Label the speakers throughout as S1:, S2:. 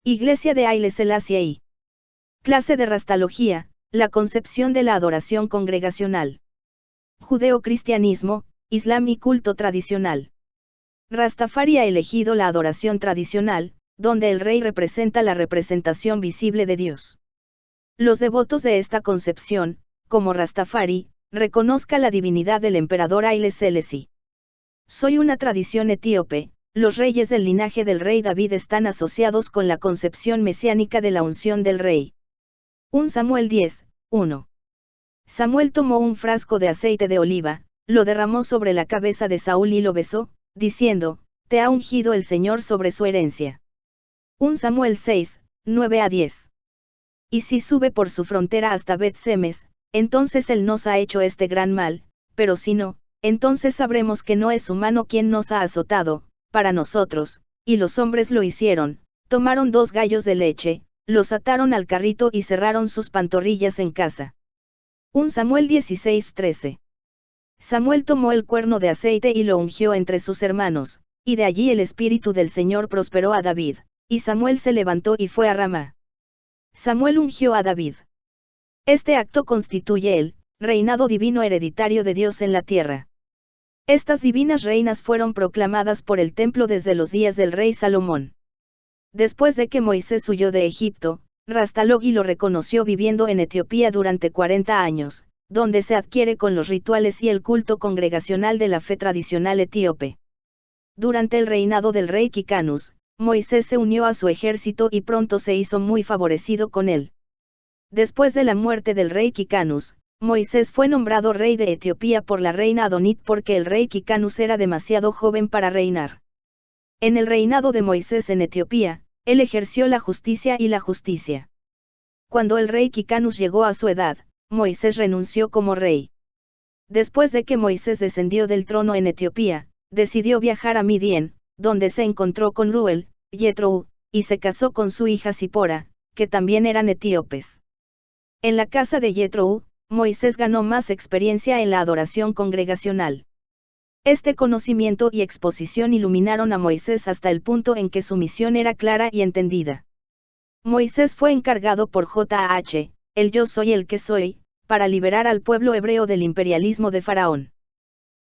S1: Iglesia de Haile Selassie. Clase de Rastalogía, la concepción de la adoración congregacional. Judeocristianismo, Islam y culto tradicional. Rastafari ha elegido la adoración tradicional, donde el rey representa la representación visible de Dios. Los devotos de esta concepción, como Rastafari, reconozca la divinidad del emperador Haile Selassie. Soy una tradición etíope. Los reyes del linaje del rey David están asociados con la concepción mesiánica de la unción del rey. 1 Samuel 10, 1. Samuel tomó un frasco de aceite de oliva, lo derramó sobre la cabeza de Saúl y lo besó, diciendo, te ha ungido el Señor sobre su herencia. 1 Samuel 6, 9 a 10. Y si sube por su frontera hasta Bet-Semes, entonces él nos ha hecho este gran mal, pero si no, entonces sabremos que no es humano quien nos ha azotado, para nosotros, y los hombres lo hicieron, tomaron 2 gallos de leche, los ataron al carrito y cerraron sus pantorrillas en casa. 1 Samuel 16:13. Samuel tomó el cuerno de aceite y lo ungió entre sus hermanos, y de allí el espíritu del Señor prosperó a David, y Samuel se levantó y fue a Ramá. Samuel ungió a David. Este acto constituye el reinado divino hereditario de Dios en la tierra. Estas divinas reinas fueron proclamadas por el templo desde los días del rey Salomón. Después de que Moisés huyó de Egipto, Rastalogi lo reconoció viviendo en Etiopía durante 40 años, donde se adquiere con los rituales y el culto congregacional de la fe tradicional etíope. Durante el reinado del rey Kikanus, Moisés se unió a su ejército y pronto se hizo muy favorecido con él. Después de la muerte del rey Kikanus, Moisés fue nombrado rey de Etiopía por la reina Adonit porque el rey Kikanus era demasiado joven para reinar. En el reinado de Moisés en Etiopía, él ejerció la justicia y la justicia. Cuando el rey Kikanus llegó a su edad, Moisés renunció como rey. Después de que Moisés descendió del trono en Etiopía, decidió viajar a Midian, donde se encontró con Ruel, Jethro, y se casó con su hija Zipora, que también eran etíopes. En la casa de Jethro, Moisés ganó más experiencia en la adoración congregacional. Este conocimiento y exposición iluminaron a Moisés hasta el punto en que su misión era clara y entendida. Moisés fue encargado por Jah, el yo soy el que soy, para liberar al pueblo hebreo del imperialismo de Faraón.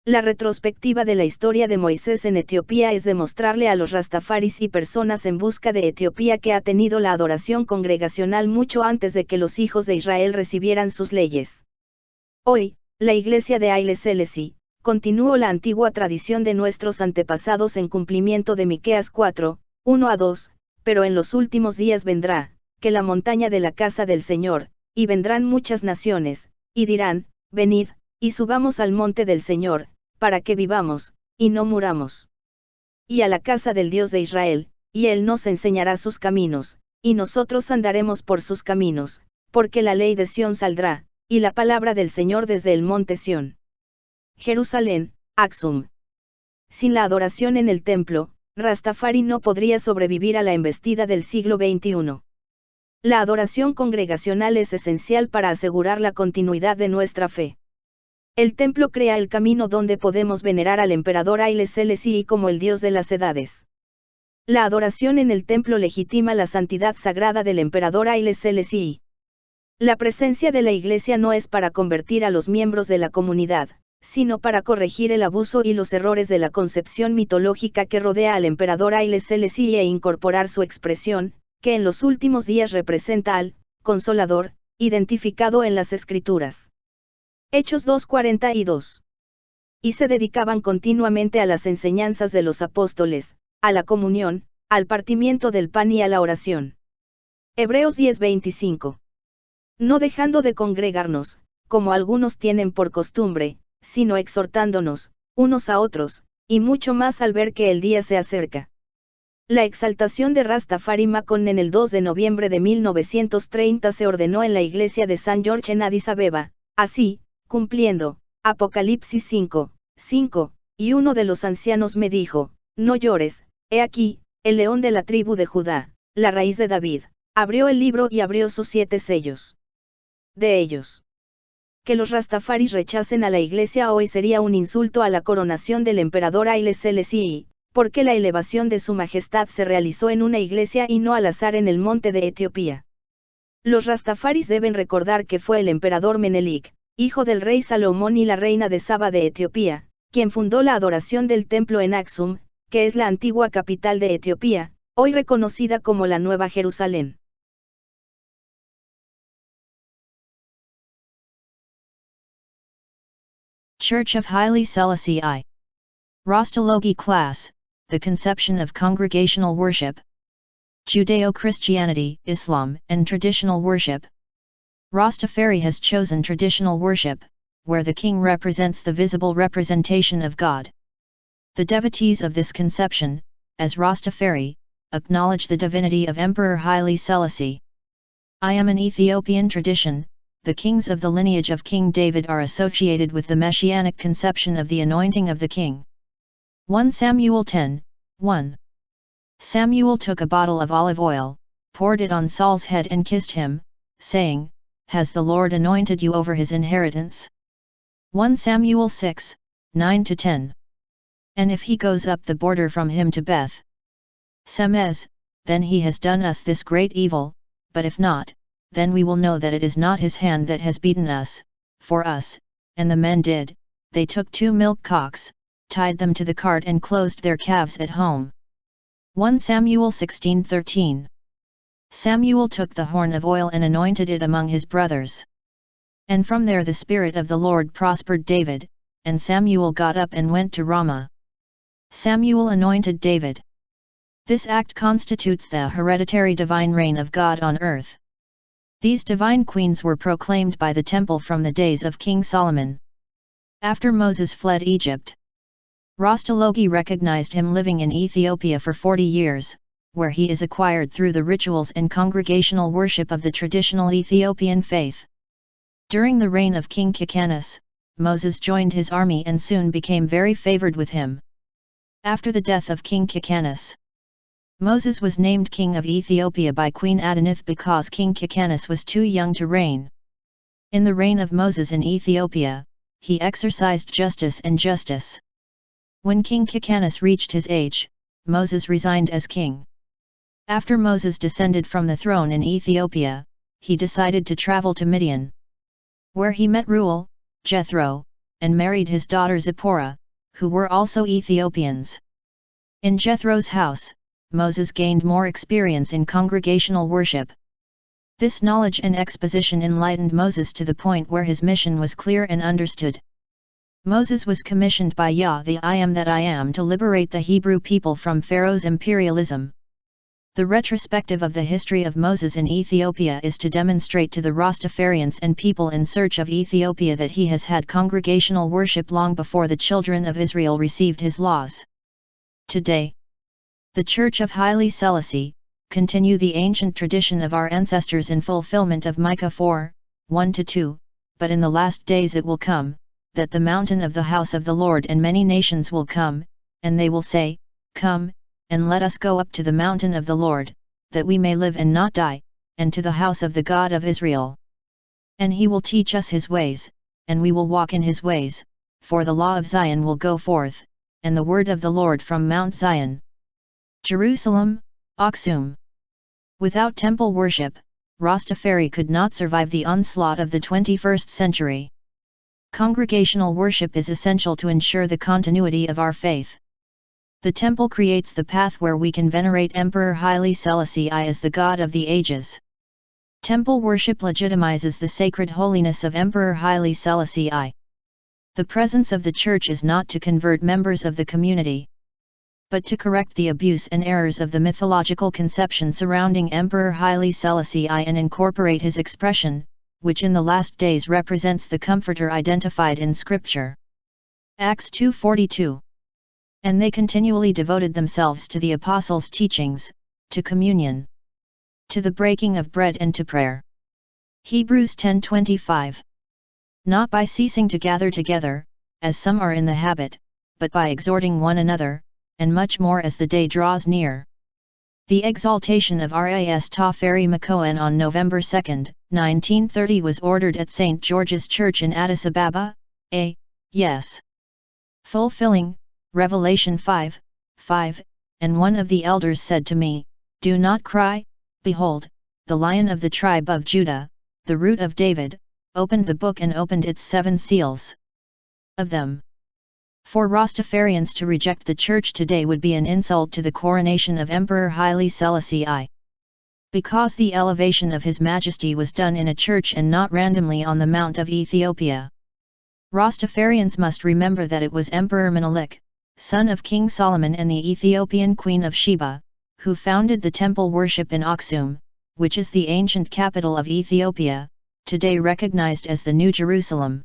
S1: La retrospectiva de la historia de Moisés en Etiopía es demostrarle a los rastafaris y personas en busca de Etiopía que ha tenido la adoración congregacional mucho antes de que los hijos de Israel recibieran sus leyes. Hoy, la iglesia de Haile Selassie continuó la antigua tradición de nuestros antepasados en cumplimiento de Miqueas 4, 1 a 2, pero en los últimos días vendrá, que la montaña de la casa del Señor, y vendrán muchas naciones, y dirán, venid, y subamos al monte del Señor, para que vivamos, y no muramos. Y a la casa del Dios de Israel, y Él nos enseñará sus caminos, y nosotros andaremos por sus caminos, porque la ley de Sión saldrá, y la palabra del Señor desde el monte Sión. Jerusalén, Aksum. Sin la adoración en el templo, Rastafari no podría sobrevivir a la embestida del siglo XXI. La adoración congregacional es esencial para asegurar la continuidad de nuestra fe. El templo crea el camino donde podemos venerar al emperador Haile Selassie como el Dios de las edades. La adoración en el templo legitima la santidad sagrada del emperador Haile Selassie. La presencia de la iglesia no es para convertir a los miembros de la comunidad, sino para corregir el abuso y los errores de la concepción mitológica que rodea al emperador Haile Selassie e incorporar su expresión, que en los últimos días representa al Consolador, identificado en las Escrituras. Hechos 2:42. Y se dedicaban continuamente a las enseñanzas de los apóstoles, a la comunión, al partimiento del pan y a la oración. Hebreos 10:25. No dejando de congregarnos, como algunos tienen por costumbre, sino exhortándonos, unos a otros, y mucho más al ver que el día se acerca. La exaltación de Rastafari Makon en el 2 de noviembre de 1930 se ordenó en la iglesia de San George en Addis Abeba, así, cumpliendo, Apocalipsis 5, 5, y uno de los ancianos me dijo, no llores, he aquí, el león de la tribu de Judá, la raíz de David, abrió el libro y abrió sus 7 sellos. De ellos. Que los rastafaris rechacen a la iglesia hoy sería un insulto a la coronación del emperador Haile Selassie, porque la elevación de su majestad se realizó en una iglesia y no al azar en el monte de Etiopía. Los rastafaris deben recordar que fue el emperador Menelik, hijo del rey Salomón y la reina de Saba de Etiopía, quien fundó la adoración del templo en Aksum, que es la antigua capital de Etiopía, hoy reconocida como la Nueva Jerusalén.
S2: Church of Haile Selassie I. Rastalogi class, the conception of congregational worship. Judeo-Christianity, Islam, and traditional worship. Rastafari has chosen traditional worship, where the king represents the visible representation of God. The devotees of this conception, as Rastafari, acknowledge the divinity of Emperor Haile Selassie. I am an Ethiopian tradition. The kings of the lineage of King David are associated with the messianic conception of the anointing of the king. 1 Samuel 10, 1. Samuel took a bottle of olive oil, poured it on Saul's head and kissed him, saying, "Has the Lord anointed you over his inheritance?" 1 Samuel 6, 9-10. And if he goes up the border from him to Beth Semes, then he has done us this great evil, but if not, then we will know that it is not his hand that has beaten us, for us. And the men did, they took 2 milk cocks, tied them to the cart and closed their calves at home. 1 Samuel 16:13. Samuel took the horn of oil and anointed it among his brothers. And from there the Spirit of the Lord prospered David, and Samuel got up and went to Ramah. Samuel anointed David. This act constitutes the hereditary divine reign of God on earth. These divine queens were proclaimed by the temple from the days of King Solomon. After Moses fled Egypt, Rastalogi recognized him living in Ethiopia for 40 years, where he is acquired through the rituals and congregational worship of the traditional Ethiopian faith. During the reign of King Kikanos, Moses joined his army and soon became very favored with him. After the death of King Kikanos, Moses was named king of Ethiopia by Queen Adonath because King Kikanos was too young to reign. In the reign of Moses in Ethiopia, he exercised justice and justice. When King Kikanos reached his age, Moses resigned as king. After Moses descended from the throne in Ethiopia, he decided to travel to Midian, where he met Reuel, Jethro, and married his daughter Zipporah, who were also Ethiopians. In Jethro's house, Moses gained more experience in congregational worship. This knowledge and exposition enlightened Moses to the point where his mission was clear and understood. Moses was commissioned by Yah the I Am That I Am to liberate the Hebrew people from Pharaoh's imperialism. The retrospective of the history of Moses in Ethiopia is to demonstrate to the Rastafarians and people in search of Ethiopia that he has had congregational worship long before the children of Israel received his laws. Today, the Church of Haile Selassie continue the ancient tradition of our ancestors in fulfillment of Micah 4, 1-2, but in the last days it will come, that the mountain of the house of the Lord and many nations will come, and they will say, "Come, and let us go up to the mountain of the Lord, that we may live and not die, and to the house of the God of Israel. And he will teach us his ways, and we will walk in his ways, for the law of Zion will go forth, and the word of the Lord from Mount Zion." Jerusalem, Aksum. Without temple worship, Rastafari could not survive the onslaught of the 21st century. Congregational worship is essential to ensure the continuity of our faith. The temple creates the path where we can venerate Emperor Haile Selassie I as the God of the ages. Temple worship legitimizes the sacred holiness of Emperor Haile Selassie I. The presence of the church is not to convert members of the community, but to correct the abuse and errors of the mythological conception surrounding Emperor Haile Selassie I and incorporate his expression, which in the last days represents the Comforter identified in Scripture. Acts 2:42. And they continually devoted themselves to the apostles' teachings, to communion, to the breaking of bread and to prayer. Hebrews 10:25. Not by ceasing to gather together, as some are in the habit, but by exhorting one another, and much more as the day draws near. The exaltation of Ras Tafari Makoan on November 2, 1930 was ordered at St. George's Church in Addis Ababa, yes. Fulfilling, Revelation 5, 5, and one of the elders said to me, "Do not cry, behold, the Lion of the tribe of Judah, the Root of David, opened the book and opened its 7 seals. Of them. For Rastafarians to reject the Church today would be an insult to the coronation of Emperor Haile Selassie I. Because the elevation of His Majesty was done in a church and not randomly on the Mount of Ethiopia. Rastafarians must remember that it was Emperor Menelik, son of King Solomon and the Ethiopian Queen of Sheba, who founded the temple worship in Aksum, which is the ancient capital of Ethiopia, today recognized as the New Jerusalem.